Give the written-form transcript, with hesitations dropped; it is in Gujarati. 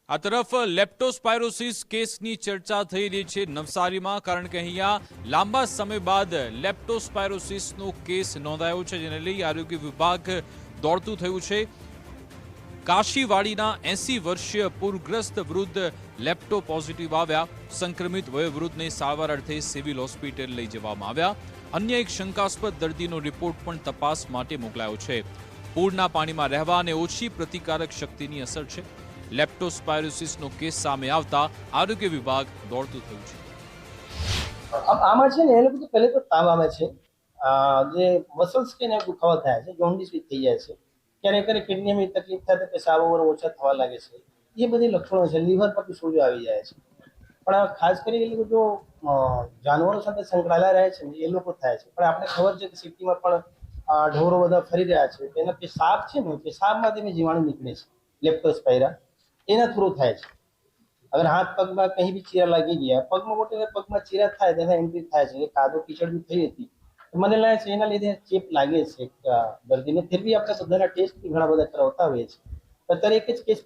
આ તરફ લેપ્ટોસ્પાયરોસિસ કેસની ચર્ચા થઈ રહી છે નવસારીમાં, કારણ કે અહીંયા લાંબા સમય બાદ લેપ્ટોસ્પાયરોસિસનો કેસ નોંધાયો છે, જેને લઈ આરોગ્ય વિભાગ દોડતું થયું છે. કાશીવાડીના 80 વર્ષીય પૂરગ્રસ્ત વૃદ્ધ લેપ્ટો પોઝિટિવ આવ્યા. સંક્રમિત વયોવૃદ્ધને સારવાર અર્થે સિવિલ હોસ્પિટલ લઈ જવામાં આવ્યા. અન્ય એક શંકાસ્પદ દર્દીનો રિપોર્ટ પણ તપાસ માટે મોકલાયો છે. પૂરના પાણીમાં રહેવા અને ઓછી પ્રતિકારક શક્તિની અસર છે. લેપ્ટોસ્પાયરોસિસનો કેસ સામે આવતા આરોગ્ય વિભાગ દોડતું થયું છે. આમાં છે ને એ લોકો તો પહેલે તો તાવ આવે છે, જે મસલ્સ કે ને દુખાવા થાય છે, જોન્ડિસ બી થઈ જાય છે, ક્યારેક ક્યારેક કિડનીમાં તકલીફ થાય તો પેશાબ ઓછા થવા લાગે છે. એ બધી લક્ષણો છે. લીવર પર બી સોજો આવી જાય છે. પણ ખાસ કરી એ લોકો જો જાનવરો સાથે સંકળાયેલા રહે છે ને એ લોકો થાય છે. પણ આપણે ખબર છે કે સિટીમાં પણ ઢોરો બધા ફરી રહ્યા છે, એના પેશાબ છે ને પેશાબમાંથી જીવાણુ નીકળે છે, લેપ્ટોસ્પાયરા એના થ્રુ થાય છે. અગર હાથ પગમાં કहीं બી ચીરા લાગી ગયા, પગમાં મોટે પગમાં ચીરા થાય તેના એન્ટ્રી થાય છે. કાદો કીચડ બી થઈ હતી, મને લાગે છે એના લીધે ચેપ લાગે છે દર્દીને. ફિર બી આપણે બધાના ટેસ્ટ ઘણા બધા કરાવતા હોઈએ છીએ. અત્યારે એક જ કેસ